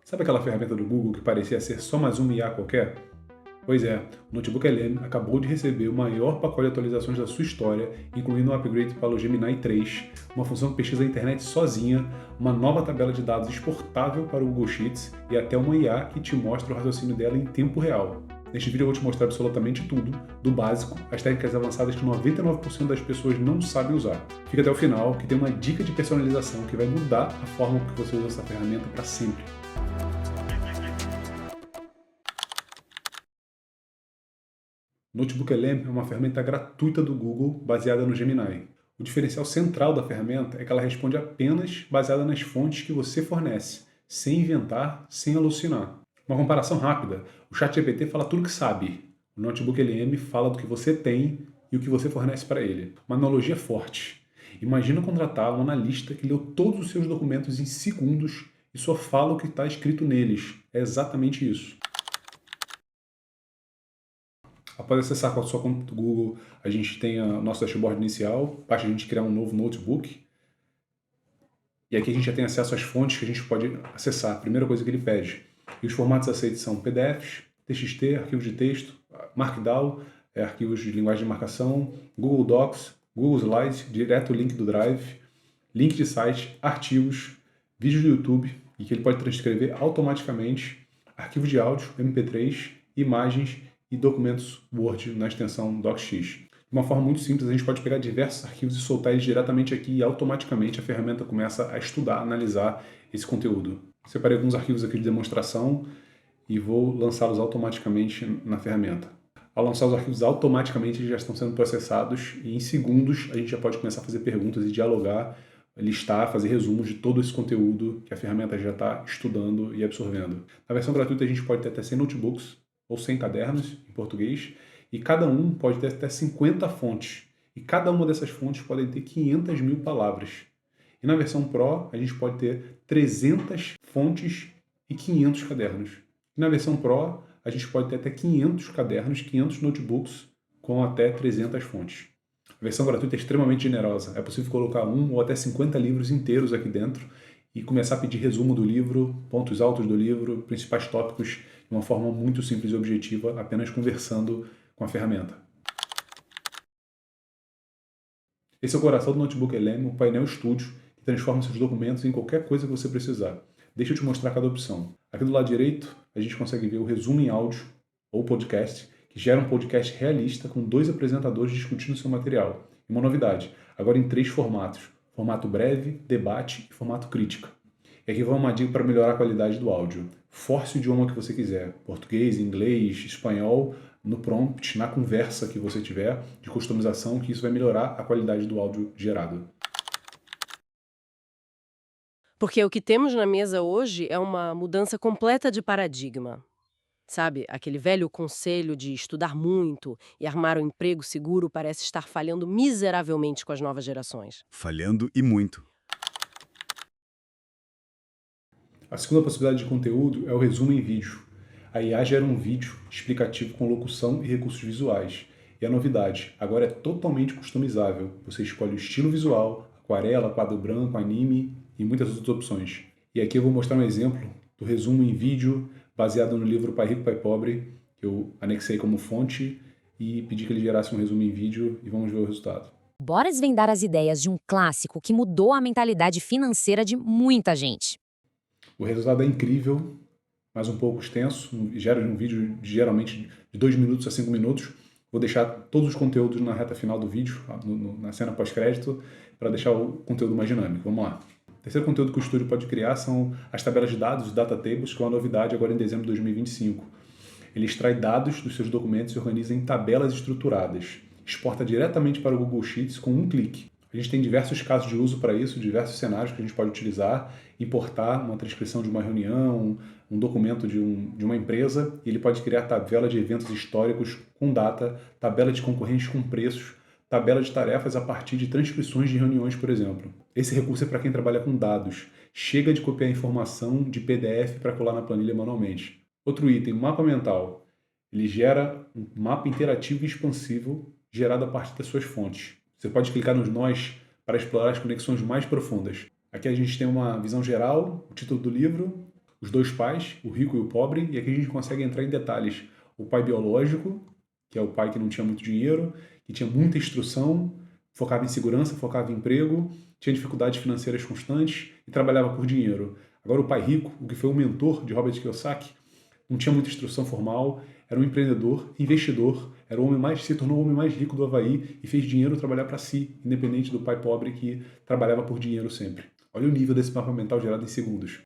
Sabe aquela ferramenta do Google que parecia ser só mais uma IA qualquer? Pois é, o Notebook LM acabou de receber o maior pacote de atualizações da sua história, incluindo um upgrade para o Gemini 3, uma função que pesquisa a internet sozinha, uma nova tabela de dados exportável para o Google Sheets e até uma IA que te mostra o raciocínio dela em tempo real. Neste vídeo eu vou te mostrar absolutamente tudo, do básico às técnicas avançadas que 99% das pessoas não sabem usar. Fica até o final, que tem uma dica de personalização que vai mudar a forma que você usa essa ferramenta para sempre. Notebook LM é uma ferramenta gratuita do Google baseada no Gemini. O diferencial central da ferramenta é que ela responde apenas baseada nas fontes que você fornece, sem inventar, sem alucinar. Uma comparação rápida, o ChatGPT fala tudo que sabe, o Notebook LM fala do que você tem e o que você fornece para ele. Uma analogia forte. Imagina contratar um analista que leu todos os seus documentos em segundos e só fala o que está escrito neles. É exatamente isso. Após acessar com a sua conta do Google, a gente tem o nosso dashboard inicial, basta a gente criar um novo notebook. E aqui a gente já tem acesso às fontes que a gente pode acessar, a primeira coisa que ele pede. E os formatos aceitos são PDFs, TXT, arquivos de texto, Markdown, arquivos de linguagem de marcação, Google Docs, Google Slides, direto o link do Drive, link de site, artigos, vídeos do YouTube, e que ele pode transcrever automaticamente, arquivos de áudio, MP3, imagens e documentos Word na extensão DocX. De uma forma muito simples, a gente pode pegar diversos arquivos e soltar eles diretamente aqui e automaticamente a ferramenta começa a estudar, analisar esse conteúdo. Separei alguns arquivos aqui de demonstração e vou lançá-los automaticamente na ferramenta. Ao lançar os arquivos automaticamente, eles já estão sendo processados e em segundos a gente já pode começar a fazer perguntas e dialogar, listar, fazer resumos de todo esse conteúdo que a ferramenta já está estudando e absorvendo. Na versão gratuita a gente pode ter até 100 notebooks ou 100 cadernos em português e cada um pode ter até 50 fontes. E cada uma dessas fontes pode ter 500 mil palavras. E na versão Pro a gente pode ter 300 fontes e 500 cadernos. E na versão Pro a gente pode ter até 500 cadernos, 500 notebooks com até 300 fontes. A versão gratuita é extremamente generosa. É possível colocar 1 ou até 50 livros inteiros aqui dentro e começar a pedir resumo do livro, pontos altos do livro, principais tópicos, de uma forma muito simples e objetiva, apenas conversando com a ferramenta. Esse é o coração do Notebook LM, o painel estúdio, que transforma seus documentos em qualquer coisa que você precisar. Deixa eu te mostrar cada opção. Aqui do lado direito, a gente consegue ver o resumo em áudio, ou podcast, que gera um podcast realista com 2 apresentadores discutindo seu material. E uma novidade, agora em 3 formatos. Formato breve, debate e formato crítica. E aqui vai uma dica para melhorar a qualidade do áudio. Force o idioma que você quiser, português, inglês, espanhol, no prompt, na conversa que você tiver de customização, que isso vai melhorar a qualidade do áudio gerado. Porque o que temos na mesa hoje é uma mudança completa de paradigma. Sabe, aquele velho conselho de estudar muito e armar um emprego seguro parece estar falhando miseravelmente com as novas gerações. Falhando e muito. A segunda possibilidade de conteúdo é o resumo em vídeo. A IA gera um vídeo explicativo com locução e recursos visuais. E a novidade, agora é totalmente customizável. Você escolhe o estilo visual, aquarela, quadro branco, anime e muitas outras opções. E aqui eu vou mostrar um exemplo do resumo em vídeo baseado no livro Pai Rico, Pai Pobre, que eu anexei como fonte e pedi que ele gerasse um resumo em vídeo e vamos ver o resultado. Bora desvendar as ideias de um clássico que mudou a mentalidade financeira de muita gente. O resultado é incrível, mas um pouco extenso, gera um vídeo de, geralmente de 2 minutos a 5 minutos. Vou deixar todos os conteúdos na reta final do vídeo, na cena pós-crédito, para deixar o conteúdo mais dinâmico. Vamos lá. O terceiro conteúdo que o estúdio pode criar são as tabelas de dados, os data tables, que é uma novidade agora em dezembro de 2025. Ele extrai dados dos seus documentos e organiza em tabelas estruturadas. Exporta diretamente para o Google Sheets com um clique. A gente tem diversos casos de uso para isso, diversos cenários que a gente pode utilizar, importar uma transcrição de uma reunião, um documento de uma empresa, e ele pode criar tabela de eventos históricos com data, tabela de concorrentes com preços, tabela de tarefas a partir de transcrições de reuniões, por exemplo. Esse recurso é para quem trabalha com dados. Chega de copiar informação de PDF para colar na planilha manualmente. Outro item, mapa mental. Ele gera um mapa interativo e expansivo gerado a partir das suas fontes. Você pode clicar nos nós para explorar as conexões mais profundas. Aqui a gente tem uma visão geral, o título do livro, os dois pais, o rico e o pobre, e aqui a gente consegue entrar em detalhes. O pai biológico, que é o pai que não tinha muito dinheiro, que tinha muita instrução, focava em segurança, focava em emprego, tinha dificuldades financeiras constantes e trabalhava por dinheiro. Agora o pai rico, o que foi um mentor de Robert Kiyosaki, não tinha muita instrução formal, era um empreendedor, investidor, se tornou o homem mais rico do Havaí e fez dinheiro trabalhar para si, independente do pai pobre que trabalhava por dinheiro sempre. Olha o nível desse mapa mental gerado em segundos.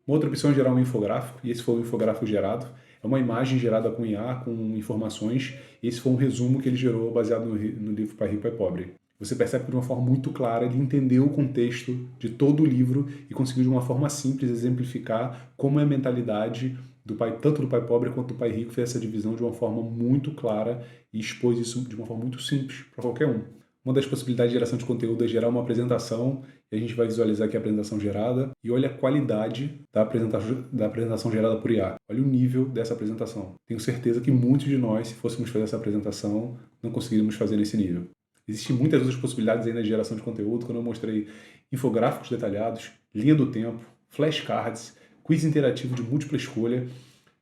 Uma outra opção é gerar um infográfico, e esse foi o infográfico gerado. É uma imagem gerada com IA, com informações, e esse foi um resumo que ele gerou baseado no livro Pai Rico, Pai Pobre. Você percebe que de uma forma muito clara ele entendeu o contexto de todo o livro e conseguiu de uma forma simples exemplificar como é a mentalidade do pai, tanto do pai pobre quanto do pai rico, fez essa divisão de uma forma muito clara e expôs isso de uma forma muito simples para qualquer um. Uma das possibilidades de geração de conteúdo é gerar uma apresentação, e a gente vai visualizar aqui a apresentação gerada, e olha a qualidade da apresentação gerada por IA. Olha o nível dessa apresentação. Tenho certeza que muitos de nós, se fôssemos fazer essa apresentação, não conseguiríamos fazer nesse nível. Existem muitas outras possibilidades ainda de geração de conteúdo, quando eu mostrei infográficos detalhados, linha do tempo, flashcards, quiz interativo de múltipla escolha,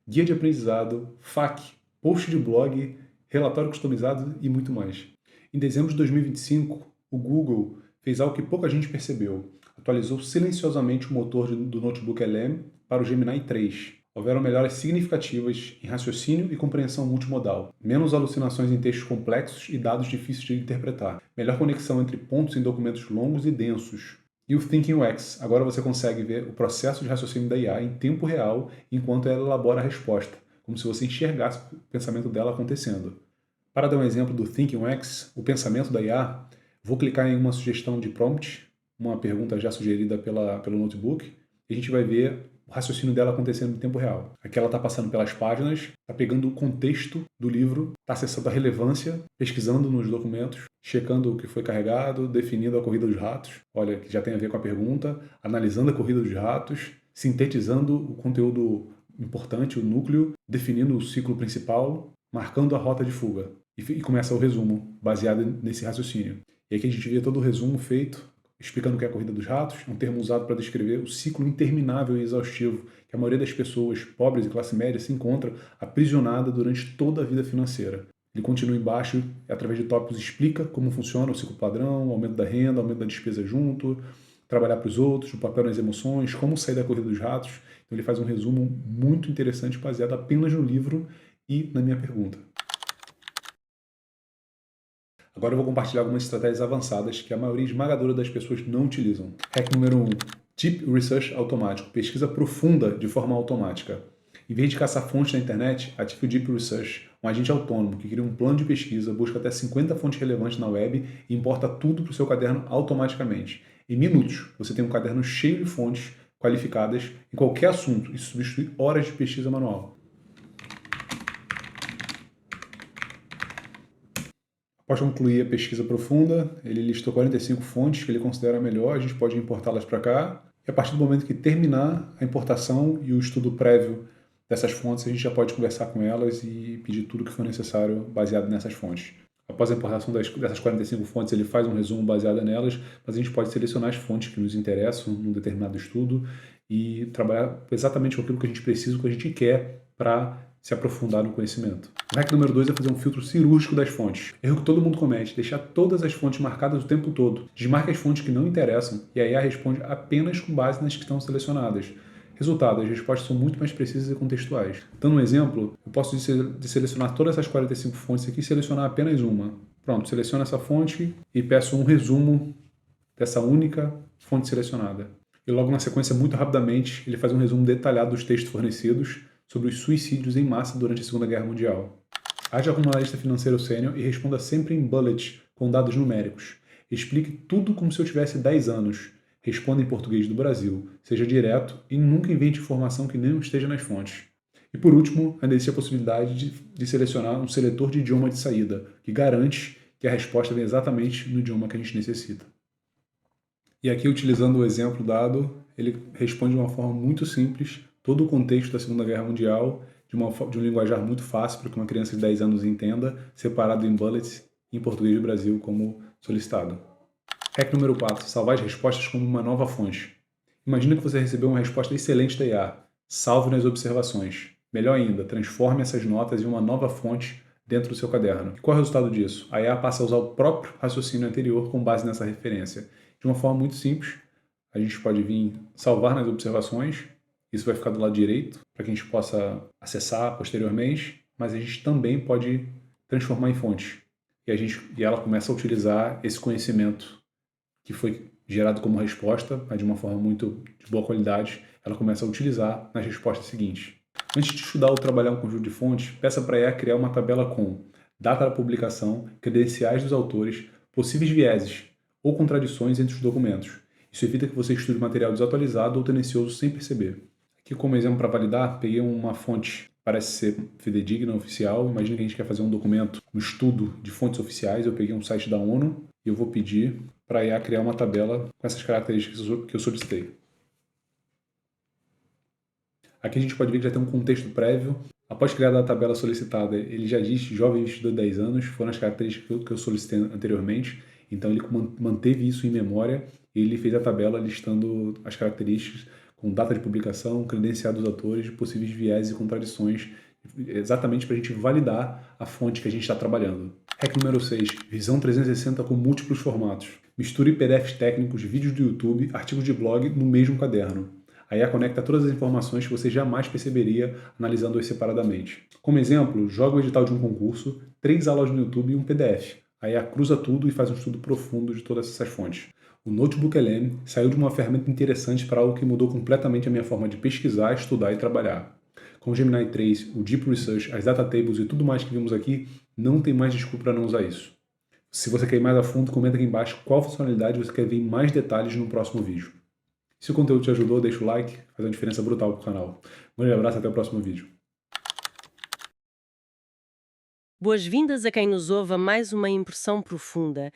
guia de aprendizado, FAQ, post de blog, relatório customizado e muito mais. Em dezembro de 2025, o Google fez algo que pouca gente percebeu. Atualizou silenciosamente o motor do notebook LM para o Gemini 3. Houveram melhoras significativas em raciocínio e compreensão multimodal, menos alucinações em textos complexos e dados difíceis de interpretar, melhor conexão entre pontos em documentos longos e densos. E o Thinking UX, agora você consegue ver o processo de raciocínio da IA em tempo real enquanto ela elabora a resposta, como se você enxergasse o pensamento dela acontecendo. Para dar um exemplo do Thinking UX, o pensamento da IA, vou clicar em uma sugestão de prompt, uma pergunta já sugerida pelo notebook, e a gente vai ver o raciocínio dela acontecendo em tempo real. Aqui ela está passando pelas páginas, está pegando o contexto do livro, está acessando a relevância, pesquisando nos documentos, checando o que foi carregado, definindo a corrida dos ratos, olha, que já tem a ver com a pergunta, analisando a corrida dos ratos, sintetizando o conteúdo importante, o núcleo, definindo o ciclo principal, marcando a rota de fuga. E começa o resumo, baseado nesse raciocínio. E aqui a gente vê todo o resumo feito, explicando o que é a corrida dos ratos, um termo usado para descrever o ciclo interminável e exaustivo que a maioria das pessoas pobres e classe média se encontra aprisionada durante toda a vida financeira. Ele continua embaixo, através de tópicos, explica como funciona o ciclo padrão, o aumento da renda, o aumento da despesa junto, trabalhar para os outros, o papel nas emoções, como sair da corrida dos ratos. Então ele faz um resumo muito interessante baseado apenas no livro e na minha pergunta. Agora eu vou compartilhar algumas estratégias avançadas que a maioria esmagadora das pessoas não utilizam. Hack número 1. Deep Research automático. Pesquisa profunda de forma automática. Em vez de caçar fontes na internet, ative o Deep Research, um agente autônomo que cria um plano de pesquisa, busca até 50 fontes relevantes na web e importa tudo para o seu caderno automaticamente. Em minutos, você tem um caderno cheio de fontes qualificadas em qualquer assunto. Isso substitui horas de pesquisa manual. Após concluir a pesquisa profunda, ele listou 45 fontes que ele considera melhor, a gente pode importá-las para cá, e a partir do momento que terminar a importação e o estudo prévio dessas fontes, a gente já pode conversar com elas e pedir tudo o que for necessário baseado nessas fontes. Após a importação dessas 45 fontes, ele faz um resumo baseado nelas, mas a gente pode selecionar as fontes que nos interessam num determinado estudo e trabalhar exatamente com aquilo que a gente precisa, o que a gente quer para se aprofundar no conhecimento. O hack número 2 é fazer um filtro cirúrgico das fontes. Erro que todo mundo comete, deixar todas as fontes marcadas o tempo todo. Desmarque as fontes que não interessam e a IA responde apenas com base nas que estão selecionadas. Resultado, as respostas são muito mais precisas e contextuais. Dando um exemplo, eu posso selecionar todas essas 45 fontes aqui e selecionar apenas uma. Pronto, seleciono essa fonte e peço um resumo dessa única fonte selecionada. E logo na sequência, muito rapidamente, ele faz um resumo detalhado dos textos fornecidos sobre os suicídios em massa durante a Segunda Guerra Mundial. Haja como analista financeiro sênior e responda sempre em bullets com dados numéricos. Explique tudo como se eu tivesse 10 anos. Responda em português do Brasil, seja direto e nunca invente informação que nem esteja nas fontes. E por último, ainda existe a possibilidade de selecionar um seletor de idioma de saída, que garante que a resposta vem exatamente no idioma que a gente necessita. E aqui, utilizando o exemplo dado, ele responde de uma forma muito simples todo o contexto da Segunda Guerra Mundial, de um linguajar muito fácil para que uma criança de 10 anos entenda, separado em bullets em português do Brasil como solicitado. Hack número 4. Salvar as respostas como uma nova fonte. Imagina que você recebeu uma resposta excelente da IA. Salve nas observações. Melhor ainda, transforme essas notas em uma nova fonte dentro do seu caderno. E qual é o resultado disso? A IA passa a usar o próprio raciocínio anterior com base nessa referência. De uma forma muito simples, a gente pode vir salvar nas observações, isso vai ficar do lado direito, para que a gente possa acessar posteriormente, mas a gente também pode transformar em fontes. E ela começa a utilizar esse conhecimento que foi gerado como resposta, mas de uma forma muito de boa qualidade, ela começa a utilizar nas respostas seguintes. Antes de estudar ou trabalhar um conjunto de fontes, peça para a IA criar uma tabela com data da publicação, credenciais dos autores, possíveis vieses ou contradições entre os documentos. Isso evita que você estude material desatualizado ou tendencioso sem perceber. Aqui, como exemplo para validar, peguei uma fonte, parece ser fidedigna, oficial. Imagina que a gente quer fazer um documento, um estudo de fontes oficiais. Eu peguei um site da ONU e eu vou pedir para a IA criar uma tabela com essas características que eu solicitei. Aqui a gente pode ver que já tem um contexto prévio. Após criar a tabela solicitada, ele já diz jovem investidor de 10 anos, foram as características que eu solicitei anteriormente. Então ele manteve isso em memória e ele fez a tabela listando as características com data de publicação, credenciado dos autores, possíveis viés e contradições, exatamente para a gente validar a fonte que a gente está trabalhando. Hack número 6. Visão 360 com múltiplos formatos. Misture PDFs técnicos, vídeos do YouTube, artigos de blog no mesmo caderno. A IA conecta todas as informações que você jamais perceberia analisando-as separadamente. Como exemplo, joga o edital de um concurso, 3 aulas no YouTube e um PDF. A IA cruza tudo e faz um estudo profundo de todas essas fontes. O Notebook LM saiu de uma ferramenta interessante para algo que mudou completamente a minha forma de pesquisar, estudar e trabalhar. Com o Gemini 3, o Deep Research, as Data Tables e tudo mais que vimos aqui, não tem mais desculpa para não usar isso. Se você quer ir mais a fundo, comenta aqui embaixo qual funcionalidade você quer ver em mais detalhes no próximo vídeo. Se o conteúdo te ajudou, deixa o like, faz uma diferença brutal para o canal. Um grande abraço e até o próximo vídeo. Boas-vindas a quem nos ouve a mais uma impressão profunda.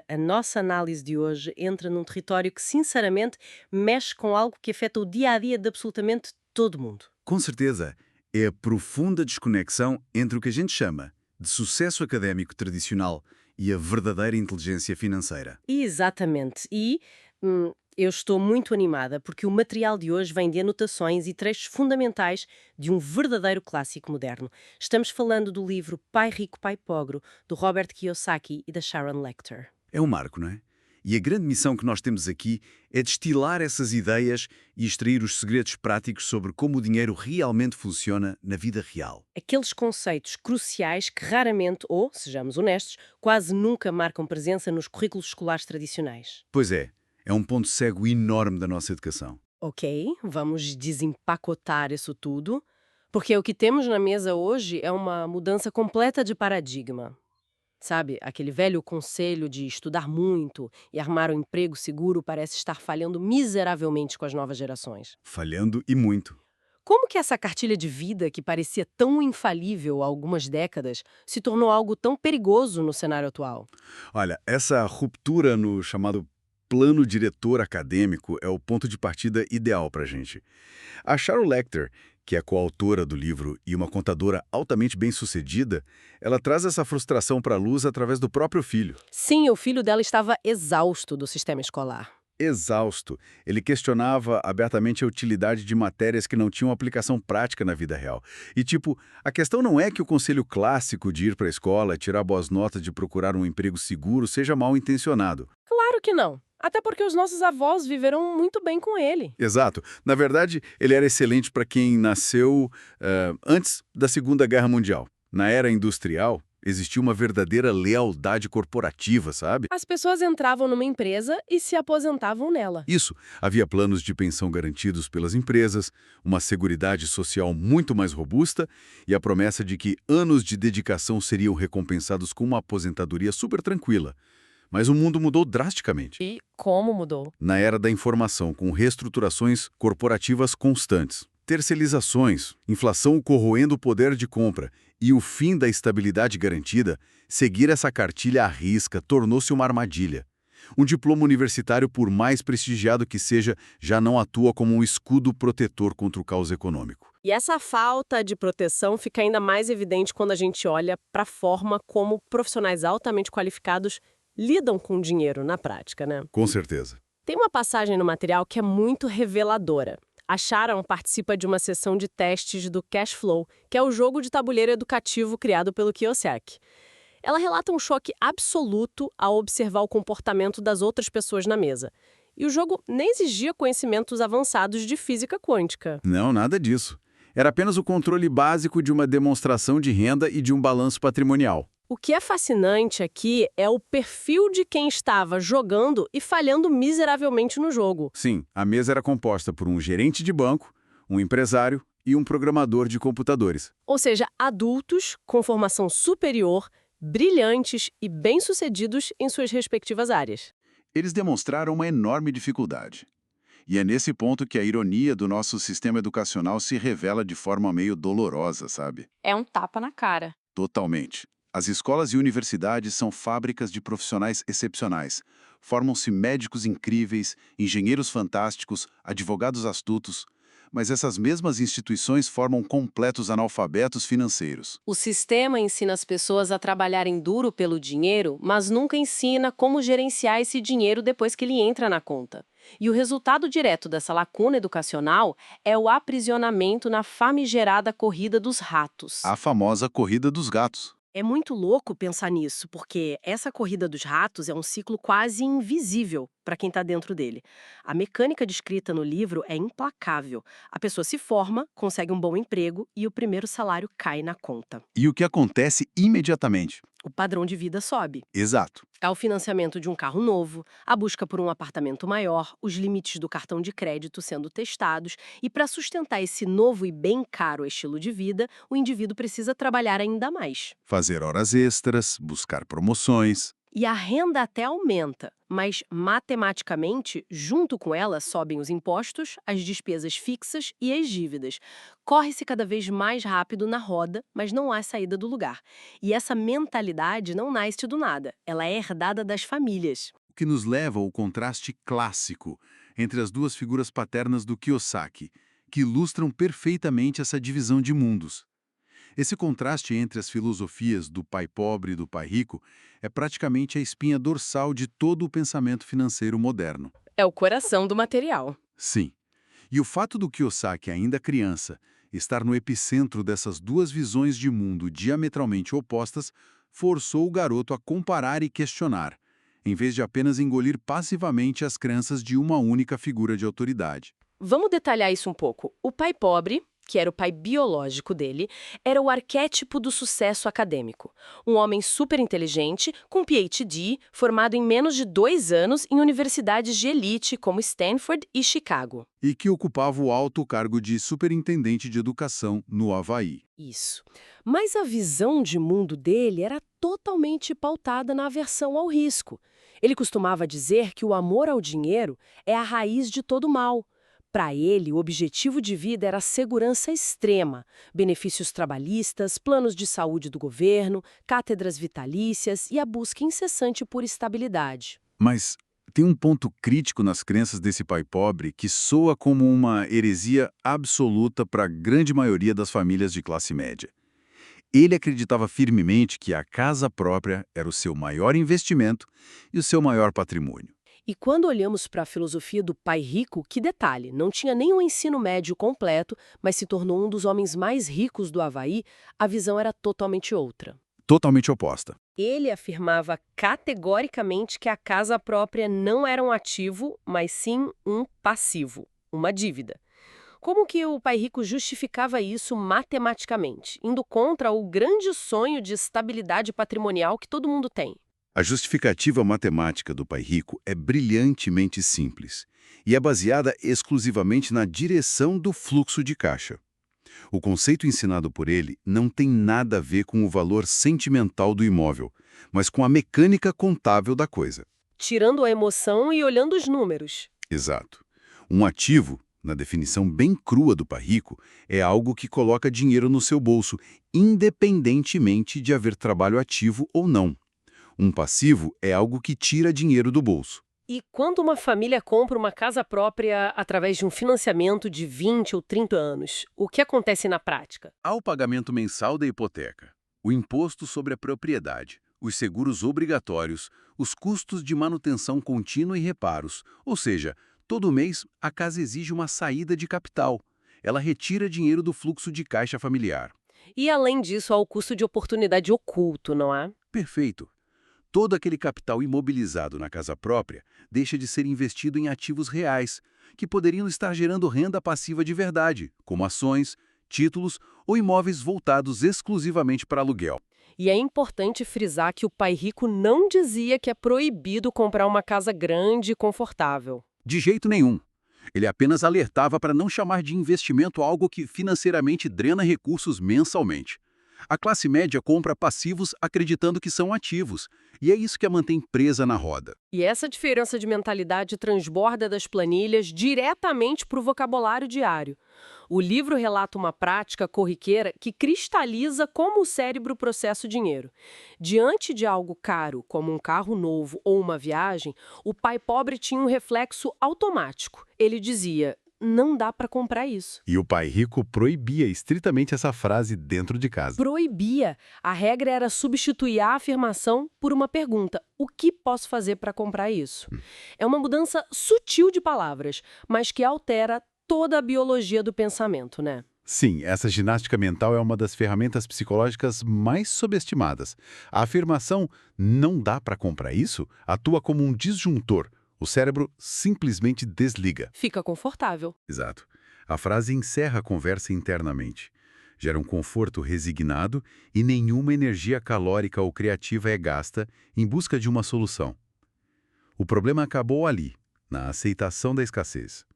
A nossa análise de hoje entra num território que, sinceramente, mexe com algo que afeta o dia-a-dia de absolutamente todo mundo. Com certeza, é a profunda desconexão entre o que a gente chama de sucesso académico tradicional e a verdadeira inteligência financeira. Exatamente. E eu estou muito animada porque o material de hoje vem de anotações e trechos fundamentais de um verdadeiro clássico moderno. Estamos falando do livro Pai Rico, Pai Pobre, do Robert Kiyosaki e da Sharon Lechter. É um marco, não é? E a grande missão que nós temos aqui é destilar essas ideias e extrair os segredos práticos sobre como o dinheiro realmente funciona na vida real. Aqueles conceitos cruciais que raramente, ou, sejamos honestos, quase nunca marcam presença nos currículos escolares tradicionais. Pois é um ponto cego enorme da nossa educação. Ok, vamos desempacotar isso tudo, porque o que temos na mesa hoje é uma mudança completa de paradigma. Sabe, aquele velho conselho de estudar muito e armar um emprego seguro parece estar falhando miseravelmente com as novas gerações. Falhando e muito. Como que essa cartilha de vida, que parecia tão infalível há algumas décadas, se tornou algo tão perigoso no cenário atual? Olha, essa ruptura no chamado plano diretor acadêmico é o ponto de partida ideal para a gente. A Sharon Lechter, que é coautora do livro e uma contadora altamente bem-sucedida, ela traz essa frustração para a luz através do próprio filho. Sim, o filho dela estava exausto do sistema escolar. Exausto. Ele questionava abertamente a utilidade de matérias que não tinham aplicação prática na vida real. E a questão não é que o conselho clássico de ir para a escola, tirar boas notas, de procurar um emprego seguro, seja mal intencionado. Claro que não. Até porque os nossos avós viveram muito bem com ele. Exato. Na verdade, ele era excelente para quem nasceu antes da Segunda Guerra Mundial. Na era industrial, existia uma verdadeira lealdade corporativa, sabe? As pessoas entravam numa empresa e se aposentavam nela. Isso. Havia planos de pensão garantidos pelas empresas, uma seguridade social muito mais robusta e a promessa de que anos de dedicação seriam recompensados com uma aposentadoria super tranquila. Mas o mundo mudou drasticamente. E como mudou? Na era da informação, com reestruturações corporativas constantes, terceirizações, inflação corroendo o poder de compra e o fim da estabilidade garantida, seguir essa cartilha à risca tornou-se uma armadilha. Um diploma universitário, por mais prestigiado que seja, já não atua como um escudo protetor contra o caos econômico. E essa falta de proteção fica ainda mais evidente quando a gente olha para a forma como profissionais altamente qualificados lidam com dinheiro na prática, né? Com certeza. Tem uma passagem no material que é muito reveladora. A Sharon participa de uma sessão de testes do Cash Flow, que é o jogo de tabuleiro educativo criado pelo Kiyosaki. Ela relata um choque absoluto ao observar o comportamento das outras pessoas na mesa. E o jogo nem exigia conhecimentos avançados de física quântica. Não, nada disso. Era apenas o controle básico de uma demonstração de renda e de um balanço patrimonial. O que é fascinante aqui é o perfil de quem estava jogando e falhando miseravelmente no jogo. Sim, a mesa era composta por um gerente de banco, um empresário e um programador de computadores. Ou seja, adultos com formação superior, brilhantes e bem-sucedidos em suas respectivas áreas. Eles demonstraram uma enorme dificuldade. E é nesse ponto que a ironia do nosso sistema educacional se revela de forma meio dolorosa, sabe? É um tapa na cara. Totalmente. As escolas e universidades são fábricas de profissionais excepcionais. Formam-se médicos incríveis, engenheiros fantásticos, advogados astutos. Mas essas mesmas instituições formam completos analfabetos financeiros. O sistema ensina as pessoas a trabalharem duro pelo dinheiro, mas nunca ensina como gerenciar esse dinheiro depois que ele entra na conta. E o resultado direto dessa lacuna educacional é o aprisionamento na famigerada corrida dos ratos. A famosa corrida dos gatos. É muito louco pensar nisso, porque essa corrida dos ratos é um ciclo quase invisível para quem está dentro dele. A mecânica descrita no livro é implacável. A pessoa se forma, consegue um bom emprego e o primeiro salário cai na conta. E o que acontece imediatamente? O padrão de vida sobe. Exato. Há o financiamento de um carro novo, a busca por um apartamento maior, os limites do cartão de crédito sendo testados, e para sustentar esse novo e bem caro estilo de vida, o indivíduo precisa trabalhar ainda mais. Fazer horas extras, buscar promoções. E a renda até aumenta, mas matematicamente, junto com ela, sobem os impostos, as despesas fixas e as dívidas. Corre-se cada vez mais rápido na roda, mas não há saída do lugar. E essa mentalidade não nasce do nada, ela é herdada das famílias. O que nos leva ao contraste clássico entre as duas figuras paternas do Kiyosaki, que ilustram perfeitamente essa divisão de mundos. Esse contraste entre as filosofias do pai pobre e do pai rico é praticamente a espinha dorsal de todo o pensamento financeiro moderno. É o coração do material. Sim. E o fato do Kiyosaki, ainda criança, estar no epicentro dessas duas visões de mundo diametralmente opostas forçou o garoto a comparar e questionar, em vez de apenas engolir passivamente as crenças de uma única figura de autoridade. Vamos detalhar isso um pouco. O pai pobre, que era o pai biológico dele, era o arquétipo do sucesso acadêmico. Um homem super inteligente, com PhD, formado em menos de 2 anos em universidades de elite como Stanford e Chicago. E que ocupava o alto cargo de superintendente de educação no Havaí. Isso. Mas a visão de mundo dele era totalmente pautada na aversão ao risco. Ele costumava dizer que o amor ao dinheiro é a raiz de todo mal. Para ele, o objetivo de vida era a segurança extrema, benefícios trabalhistas, planos de saúde do governo, cátedras vitalícias e a busca incessante por estabilidade. Mas tem um ponto crítico nas crenças desse pai pobre que soa como uma heresia absoluta para a grande maioria das famílias de classe média. Ele acreditava firmemente que a casa própria era o seu maior investimento e o seu maior patrimônio. E quando olhamos para a filosofia do pai rico, que detalhe, não tinha nem um ensino médio completo, mas se tornou um dos homens mais ricos do Havaí, a visão era totalmente outra. Totalmente oposta. Ele afirmava categoricamente que a casa própria não era um ativo, mas sim um passivo, uma dívida. Como que o pai rico justificava isso matematicamente, indo contra o grande sonho de estabilidade patrimonial que todo mundo tem? A justificativa matemática do pai rico é brilhantemente simples e é baseada exclusivamente na direção do fluxo de caixa. O conceito ensinado por ele não tem nada a ver com o valor sentimental do imóvel, mas com a mecânica contábil da coisa. Tirando a emoção e olhando os números. Exato. Um ativo, na definição bem crua do pai rico, é algo que coloca dinheiro no seu bolso, independentemente de haver trabalho ativo ou não. Um passivo é algo que tira dinheiro do bolso. E quando uma família compra uma casa própria através de um financiamento de 20 ou 30 anos, o que acontece na prática? Há o pagamento mensal da hipoteca, o imposto sobre a propriedade, os seguros obrigatórios, os custos de manutenção contínua e reparos, ou seja, Todo mês, a casa exige uma saída de capital. Ela retira dinheiro do fluxo de caixa familiar. E além disso, há o custo de oportunidade oculto, não é? Perfeito. Todo aquele capital imobilizado na casa própria deixa de ser investido em ativos reais, que poderiam estar gerando renda passiva de verdade, como ações, títulos ou imóveis voltados exclusivamente para aluguel. E é importante frisar que o pai rico não dizia que é proibido comprar uma casa grande e confortável. De jeito nenhum. Ele apenas alertava para não chamar de investimento algo que financeiramente drena recursos mensalmente. A classe média compra passivos acreditando que são ativos, e é isso que a mantém presa na roda. E essa diferença de mentalidade transborda das planilhas diretamente para o vocabulário diário. O livro relata uma prática corriqueira que cristaliza como o cérebro processa o dinheiro. Diante de algo caro, como um carro novo ou uma viagem, o pai pobre tinha um reflexo automático. Ele dizia: não dá para comprar isso. E o pai rico proibia estritamente essa frase dentro de casa. Proibia. A regra era substituir a afirmação por uma pergunta: o que posso fazer para comprar isso? É uma mudança sutil de palavras, mas que altera toda a biologia do pensamento, né? Sim, essa ginástica mental é uma das ferramentas psicológicas mais subestimadas. A afirmação "não dá para comprar isso" atua como um disjuntor. O cérebro simplesmente desliga. Fica confortável. Exato. A frase encerra a conversa internamente. Gera um conforto resignado e nenhuma energia calórica ou criativa é gasta em busca de uma solução. O problema acabou ali, na aceitação da escassez.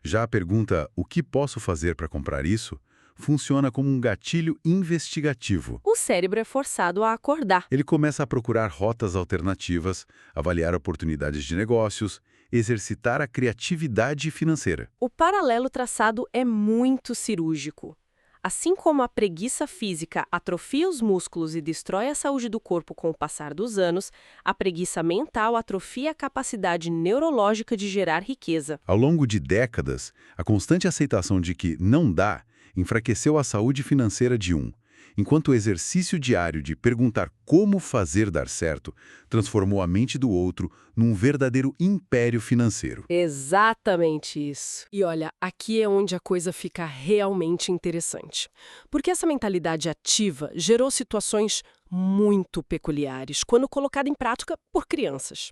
Já a pergunta "o que posso fazer para comprar isso?" funciona como um gatilho investigativo. O cérebro é forçado a acordar. Ele começa a procurar rotas alternativas, avaliar oportunidades de negócios, exercitar a criatividade financeira. O paralelo traçado é muito cirúrgico. Assim como a preguiça física atrofia os músculos e destrói a saúde do corpo com o passar dos anos, a preguiça mental atrofia a capacidade neurológica de gerar riqueza. Ao longo de décadas, a constante aceitação de que não dá enfraqueceu a saúde financeira de um, enquanto o exercício diário de perguntar como fazer dar certo transformou a mente do outro num verdadeiro império financeiro. Exatamente isso. E olha, aqui é onde a coisa fica realmente interessante. Porque essa mentalidade ativa gerou situações muito peculiares quando colocada em prática por crianças.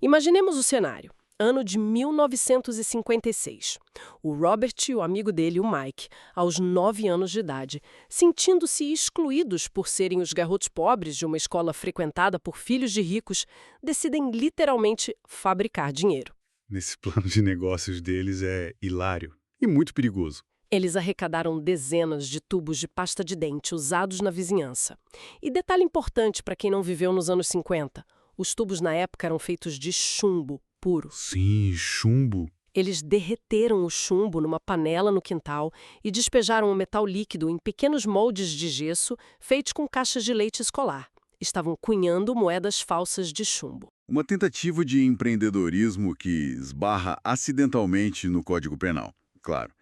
Imaginemos o cenário. Ano de 1956. O Robert e o amigo dele, o Mike, aos 9 anos de idade, sentindo-se excluídos por serem os garotos pobres de uma escola frequentada por filhos de ricos, decidem literalmente fabricar dinheiro. Nesse plano de negócios deles é hilário e muito perigoso. Eles arrecadaram dezenas de tubos de pasta de dente usados na vizinhança. E detalhe importante para quem não viveu nos anos 50, os tubos na época eram feitos de chumbo puro. Sim, chumbo. Eles derreteram o chumbo numa panela no quintal e despejaram o metal líquido em pequenos moldes de gesso feitos com caixas de leite escolar. Estavam cunhando moedas falsas de chumbo. Uma tentativa de empreendedorismo que esbarra acidentalmente no Código Penal, claro.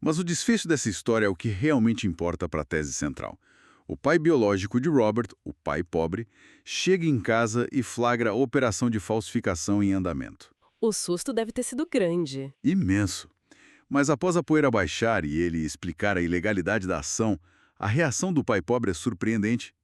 Mas o desfecho dessa história é o que realmente importa para a tese central. O pai biológico de Robert, o pai pobre, chega em casa e flagra a operação de falsificação em andamento. O susto deve ter sido grande. Imenso. Mas após a poeira baixar e ele explicar a ilegalidade da ação, a reação do pai pobre é surpreendente.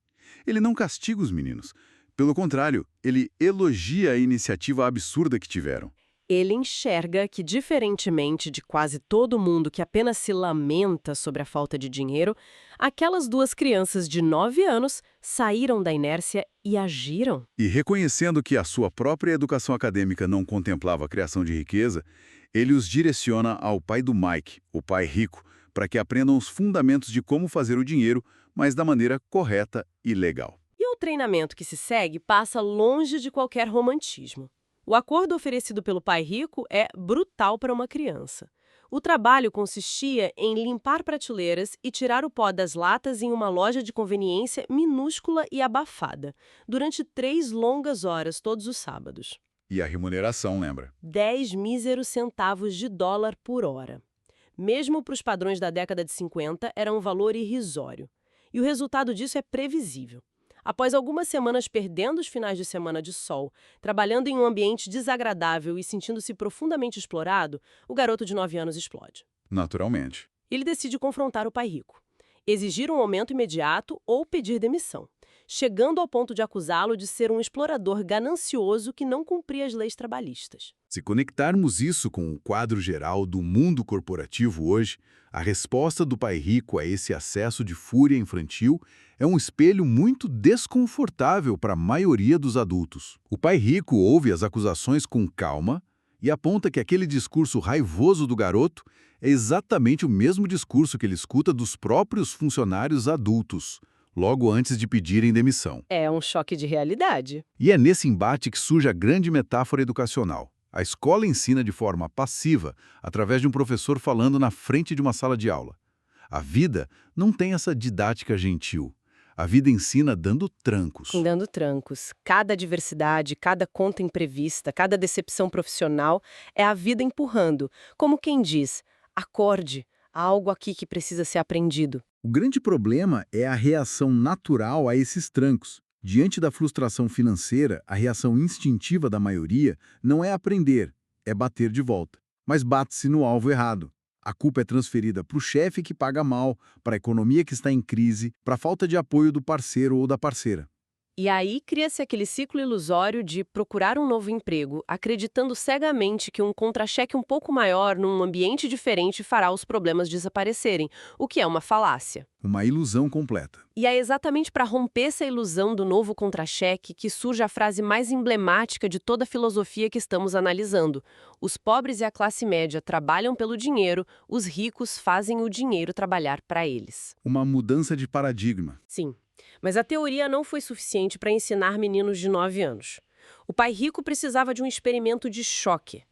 Ele não castiga os meninos. Pelo contrário, ele elogia a iniciativa absurda que tiveram. Ele enxerga que, diferentemente de quase todo mundo que apenas se lamenta sobre a falta de dinheiro, aquelas duas crianças de 9 anos saíram da inércia e agiram. E reconhecendo que a sua própria educação acadêmica não contemplava a criação de riqueza, ele os direciona ao pai do Mike, o pai rico, para que aprendam os fundamentos de como fazer o dinheiro, mas da maneira correta e legal. E o treinamento que se segue passa longe de qualquer romantismo. O acordo oferecido pelo pai rico é brutal para uma criança. O trabalho consistia em limpar prateleiras e tirar o pó das latas em uma loja de conveniência minúscula e abafada, durante 3 longas horas todos os sábados. E a remuneração, lembra? 10 míseros centavos de dólar por hora. Mesmo para os padrões da década de 50, era um valor irrisório. E o resultado disso é previsível. Após algumas semanas perdendo os finais de semana de sol, trabalhando em um ambiente desagradável e sentindo-se profundamente explorado, o garoto de 9 anos explode. Naturalmente. Ele decide confrontar o pai rico, exigir um aumento imediato ou pedir demissão, chegando ao ponto de acusá-lo de ser um explorador ganancioso que não cumpria as leis trabalhistas. Se conectarmos isso com o quadro geral do mundo corporativo hoje, a resposta do pai rico a esse acesso de fúria infantil é um espelho muito desconfortável para a maioria dos adultos. O pai rico ouve as acusações com calma e aponta que aquele discurso raivoso do garoto é exatamente o mesmo discurso que ele escuta dos próprios funcionários adultos, logo antes de pedirem demissão. É um choque de realidade. E é nesse embate que surge a grande metáfora educacional. A escola ensina de forma passiva, através de um professor falando na frente de uma sala de aula. A vida não tem essa didática gentil. A vida ensina dando trancos. Dando trancos. Cada adversidade, cada conta imprevista, cada decepção profissional é a vida empurrando. Como quem diz, acorde, há algo aqui que precisa ser aprendido. O grande problema é a reação natural a esses trancos. Diante da frustração financeira, a reação instintiva da maioria não é aprender, é bater de volta. Mas bate-se no alvo errado. A culpa é transferida para o chefe que paga mal, para a economia que está em crise, para a falta de apoio do parceiro ou da parceira. E aí cria-se aquele ciclo ilusório de procurar um novo emprego, acreditando cegamente que um contra-cheque um pouco maior num ambiente diferente fará os problemas desaparecerem, o que é uma falácia. Uma ilusão completa. E é exatamente para romper essa ilusão do novo contra-cheque que surge a frase mais emblemática de toda a filosofia que estamos analisando. Os pobres e a classe média trabalham pelo dinheiro, os ricos fazem o dinheiro trabalhar para eles. Uma mudança de paradigma. Sim. Mas a teoria não foi suficiente para ensinar meninos de 9 anos. O pai rico precisava de um experimento de choque.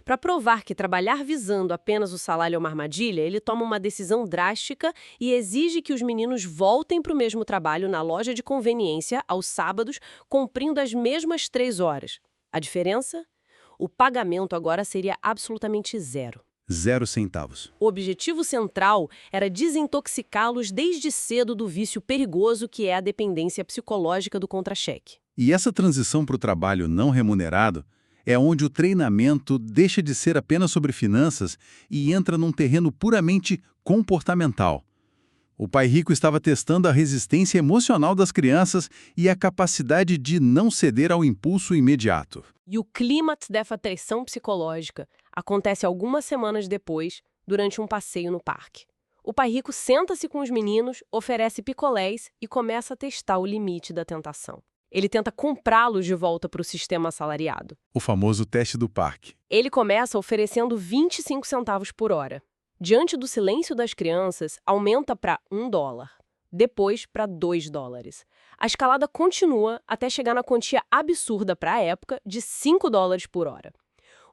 Para provar que trabalhar visando apenas o salário é uma armadilha, ele toma uma decisão drástica e exige que os meninos voltem para o mesmo trabalho na loja de conveniência aos sábados, cumprindo as mesmas 3 horas. A diferença? O pagamento agora seria absolutamente zero. 0 centavos. O objetivo central era desintoxicá-los desde cedo do vício perigoso que é a dependência psicológica do contra-cheque. E essa transição para o trabalho não remunerado é onde o treinamento deixa de ser apenas sobre finanças e entra num terreno puramente comportamental. O pai rico estava testando a resistência emocional das crianças e a capacidade de não ceder ao impulso imediato. E o clímax dessa traição psicológica acontece algumas semanas depois, durante um passeio no parque. O pai rico senta-se com os meninos, oferece picolés e começa a testar o limite da tentação. Ele tenta comprá-los de volta para o sistema assalariado. O famoso teste do parque. Ele começa oferecendo 25 centavos por hora. Diante do silêncio das crianças, aumenta para $1. Depois para $2. A escalada continua até chegar na quantia absurda para a época de $5 por hora.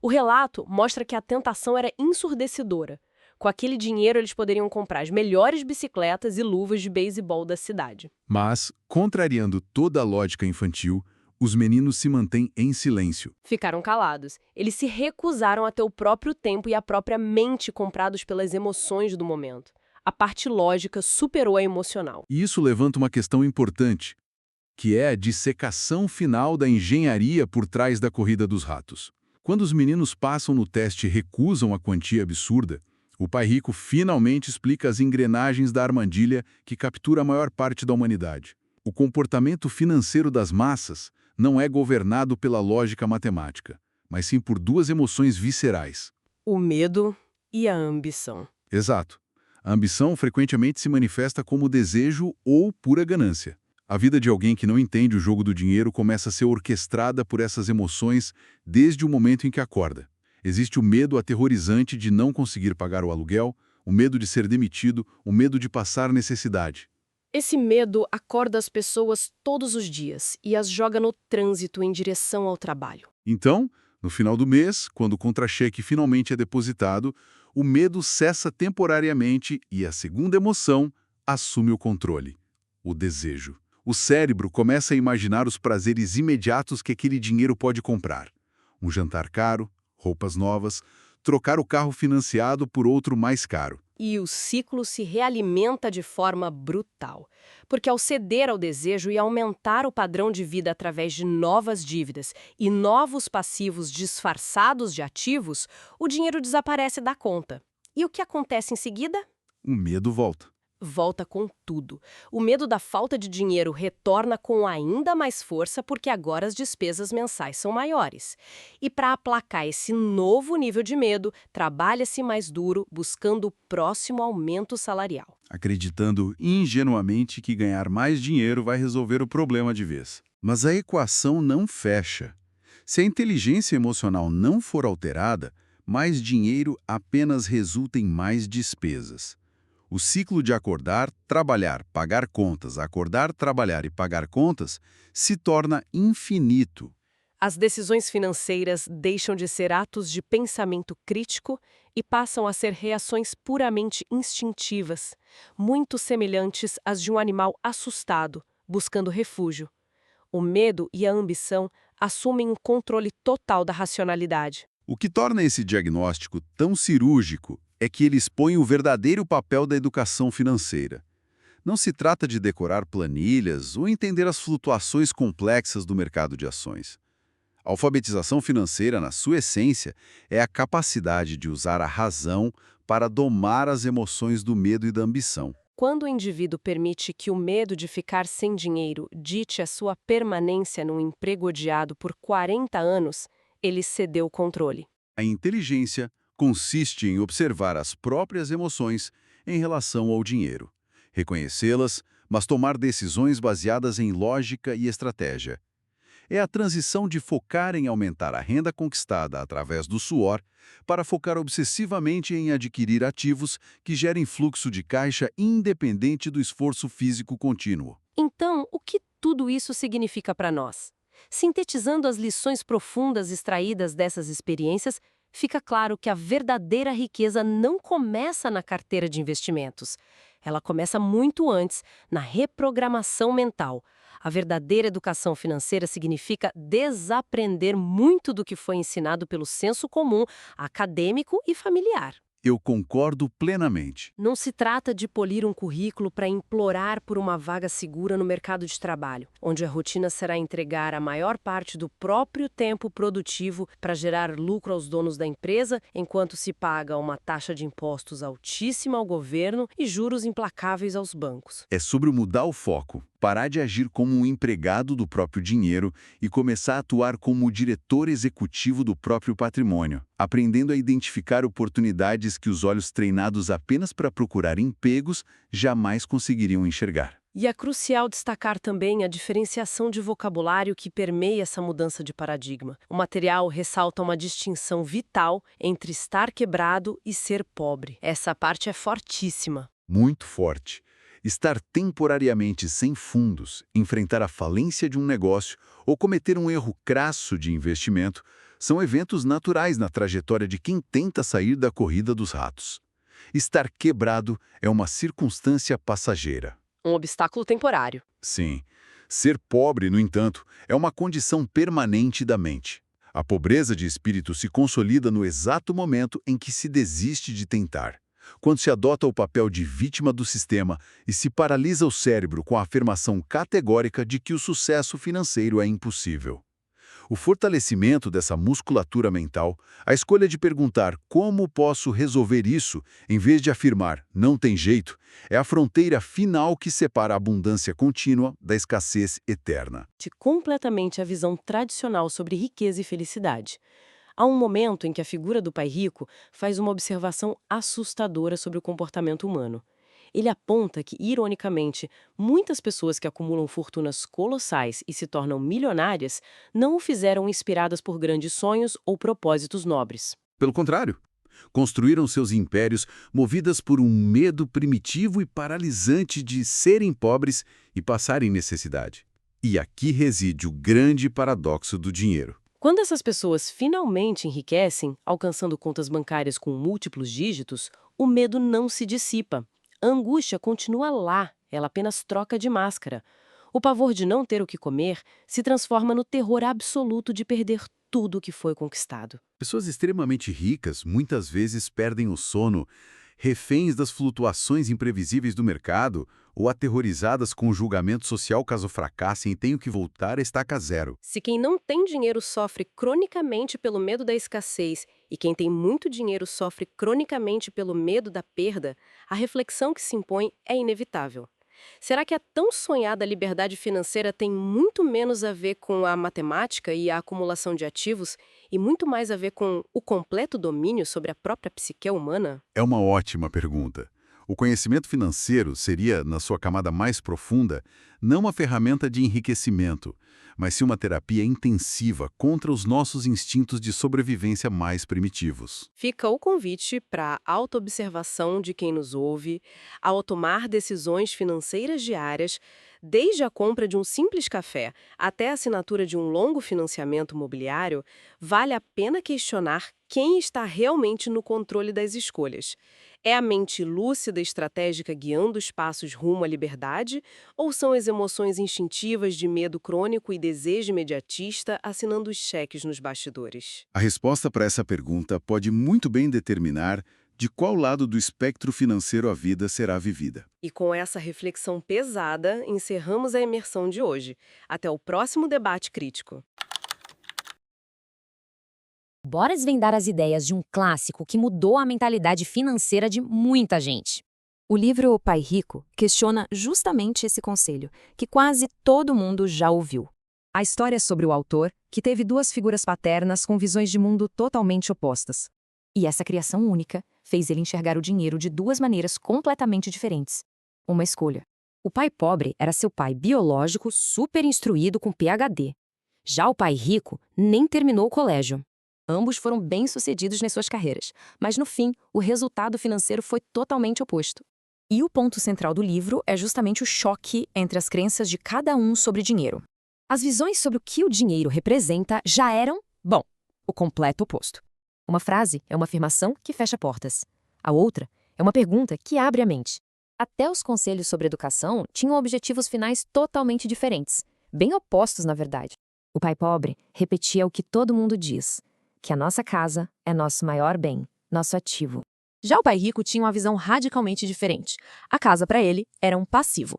O relato mostra que a tentação era ensurdecedora. Com aquele dinheiro, eles poderiam comprar as melhores bicicletas e luvas de beisebol da cidade. Mas, contrariando toda a lógica infantil, os meninos se mantêm em silêncio. Ficaram calados. Eles se recusaram a ter o próprio tempo e a própria mente comprados pelas emoções do momento. A parte lógica superou a emocional. E isso levanta uma questão importante, que é a dissecação final da engenharia por trás da corrida dos ratos. Quando os meninos passam no teste e recusam a quantia absurda, o pai rico finalmente explica as engrenagens da armadilha que captura a maior parte da humanidade. O comportamento financeiro das massas não é governado pela lógica matemática, mas sim por 2 emoções viscerais. O medo e a ambição. Exato. A ambição frequentemente se manifesta como desejo ou pura ganância. A vida de alguém que não entende o jogo do dinheiro começa a ser orquestrada por essas emoções desde o momento em que acorda. Existe o medo aterrorizante de não conseguir pagar o aluguel, o medo de ser demitido, o medo de passar necessidade. Esse medo acorda as pessoas todos os dias e as joga no trânsito em direção ao trabalho. Então, no final do mês, quando o contra-cheque finalmente é depositado, o medo cessa temporariamente e a segunda emoção assume o controle: o desejo. O cérebro começa a imaginar os prazeres imediatos que aquele dinheiro pode comprar. Um jantar caro, roupas novas, trocar o carro financiado por outro mais caro. E o ciclo se realimenta de forma brutal. Porque ao ceder ao desejo e aumentar o padrão de vida através de novas dívidas e novos passivos disfarçados de ativos, o dinheiro desaparece da conta. E o que acontece em seguida? O medo volta. Volta com tudo. O medo da falta de dinheiro retorna com ainda mais força porque agora as despesas mensais são maiores. E para aplacar esse novo nível de medo, trabalha-se mais duro buscando o próximo aumento salarial. Acreditando ingenuamente que ganhar mais dinheiro vai resolver o problema de vez. Mas a equação não fecha. Se a inteligência emocional não for alterada, mais dinheiro apenas resulta em mais despesas. O ciclo de acordar, trabalhar, pagar contas, acordar, trabalhar e pagar contas se torna infinito. As decisões financeiras deixam de ser atos de pensamento crítico e passam a ser reações puramente instintivas, muito semelhantes às de um animal assustado, buscando refúgio. O medo e a ambição assumem o controle total da racionalidade. O que torna esse diagnóstico tão cirúrgico é que ele expõe o verdadeiro papel da educação financeira. Não se trata de decorar planilhas ou entender as flutuações complexas do mercado de ações. A alfabetização financeira, na sua essência, é a capacidade de usar a razão para domar as emoções do medo e da ambição. Quando o indivíduo permite que o medo de ficar sem dinheiro dite a sua permanência num emprego odiado por 40 anos, ele cedeu o controle. A inteligência consiste em observar as próprias emoções em relação ao dinheiro, reconhecê-las, mas tomar decisões baseadas em lógica e estratégia. É a transição de focar em aumentar a renda conquistada através do suor para focar obsessivamente em adquirir ativos que gerem fluxo de caixa independente do esforço físico contínuo. Então, o que tudo isso significa para nós? Sintetizando as lições profundas extraídas dessas experiências, fica claro que a verdadeira riqueza não começa na carteira de investimentos. Ela começa muito antes, na reprogramação mental. A verdadeira educação financeira significa desaprender muito do que foi ensinado pelo senso comum, acadêmico e familiar. Eu concordo plenamente. Não se trata de polir um currículo para implorar por uma vaga segura no mercado de trabalho, onde a rotina será entregar a maior parte do próprio tempo produtivo para gerar lucro aos donos da empresa, enquanto se paga uma taxa de impostos altíssima ao governo e juros implacáveis aos bancos. É sobre mudar o foco, parar de agir como um empregado do próprio dinheiro e começar a atuar como o diretor executivo do próprio patrimônio, aprendendo a identificar oportunidades que os olhos treinados apenas para procurar empregos jamais conseguiriam enxergar. E é crucial destacar também a diferenciação de vocabulário que permeia essa mudança de paradigma. O material ressalta uma distinção vital entre estar quebrado e ser pobre. Essa parte é fortíssima. Muito forte. Estar temporariamente sem fundos, enfrentar a falência de um negócio ou cometer um erro crasso de investimento são eventos naturais na trajetória de quem tenta sair da corrida dos ratos. Estar quebrado é uma circunstância passageira. Um obstáculo temporário. Sim. Ser pobre, no entanto, é uma condição permanente da mente. A pobreza de espírito se consolida no exato momento em que se desiste de tentar. Quando se adota o papel de vítima do sistema e se paralisa o cérebro com a afirmação categórica de que o sucesso financeiro é impossível. O fortalecimento dessa musculatura mental, a escolha de perguntar como posso resolver isso, em vez de afirmar não tem jeito, é a fronteira final que separa a abundância contínua da escassez eterna. Completamente a visão tradicional sobre riqueza e felicidade. Há um momento em que a figura do pai rico faz uma observação assustadora sobre o comportamento humano. Ele aponta que, ironicamente, muitas pessoas que acumulam fortunas colossais e se tornam milionárias não o fizeram inspiradas por grandes sonhos ou propósitos nobres. Pelo contrário, construíram seus impérios movidas por um medo primitivo e paralisante de serem pobres e passarem necessidade. E aqui reside o grande paradoxo do dinheiro. Quando essas pessoas finalmente enriquecem, alcançando contas bancárias com múltiplos dígitos, o medo não se dissipa. A angústia continua lá, ela apenas troca de máscara. O pavor de não ter o que comer se transforma no terror absoluto de perder tudo que foi conquistado. Pessoas extremamente ricas muitas vezes perdem o sono, reféns das flutuações imprevisíveis do mercado ou aterrorizadas com o julgamento social caso fracassem e tenham que voltar à estaca zero. Se quem não tem dinheiro sofre cronicamente pelo medo da escassez e quem tem muito dinheiro sofre cronicamente pelo medo da perda, a reflexão que se impõe é inevitável. Será que a tão sonhada liberdade financeira tem muito menos a ver com a matemática e a acumulação de ativos e muito mais a ver com o completo domínio sobre a própria psique humana? É uma ótima pergunta. O conhecimento financeiro seria, na sua camada mais profunda, não uma ferramenta de enriquecimento, mas sim uma terapia intensiva contra os nossos instintos de sobrevivência mais primitivos. Fica o convite para a autoobservação de quem nos ouve, ao tomar decisões financeiras diárias, desde a compra de um simples café até a assinatura de um longo financiamento imobiliário, vale a pena questionar quem está realmente no controle das escolhas. É a mente lúcida e estratégica guiando os passos rumo à liberdade, ou são as emoções instintivas de medo crônico e desejo imediatista assinando os cheques nos bastidores? A resposta para essa pergunta pode muito bem determinar de qual lado do espectro financeiro a vida será vivida. E com essa reflexão pesada, encerramos a imersão de hoje. Até o próximo debate crítico. Bora desvendar as ideias de um clássico que mudou a mentalidade financeira de muita gente. O livro O Pai Rico questiona justamente esse conselho, que quase todo mundo já ouviu. A história é sobre o autor, que teve duas figuras paternas com visões de mundo totalmente opostas. E essa criação única fez ele enxergar o dinheiro de duas maneiras completamente diferentes. Uma escolha. O pai pobre era seu pai biológico, super instruído com PhD. Já o pai rico nem terminou o colégio. Ambos foram bem-sucedidos nas suas carreiras, mas no fim, o resultado financeiro foi totalmente oposto. E o ponto central do livro é justamente o choque entre as crenças de cada um sobre dinheiro. As visões sobre o que o dinheiro representa já eram, bom, o completo oposto. Uma frase é uma afirmação que fecha portas. A outra é uma pergunta que abre a mente. Até os conselhos sobre educação tinham objetivos finais totalmente diferentes, bem opostos na verdade. O pai pobre repetia o que todo mundo diz, que a nossa casa é nosso maior bem, nosso ativo. Já o pai rico tinha uma visão radicalmente diferente. A casa para ele era um passivo.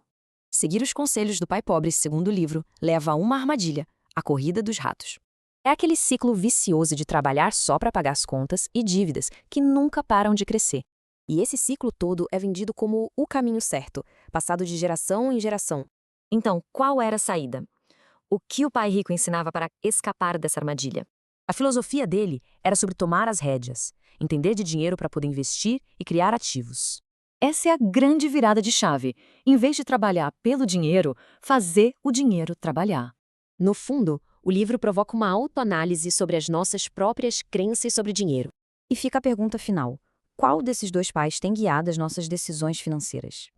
Seguir os conselhos do pai pobre, segundo o livro, leva a uma armadilha, a corrida dos ratos. É aquele ciclo vicioso de trabalhar só para pagar as contas e dívidas que nunca param de crescer. E esse ciclo todo é vendido como o caminho certo, passado de geração em geração. Então, qual era a saída? O que o pai rico ensinava para escapar dessa armadilha? A filosofia dele era sobre tomar as rédeas, entender de dinheiro para poder investir e criar ativos. Essa é a grande virada de chave. Em vez de trabalhar pelo dinheiro, fazer o dinheiro trabalhar. No fundo, o livro provoca uma autoanálise sobre as nossas próprias crenças sobre dinheiro. E fica a pergunta final: qual desses dois pais tem guiado as nossas decisões financeiras?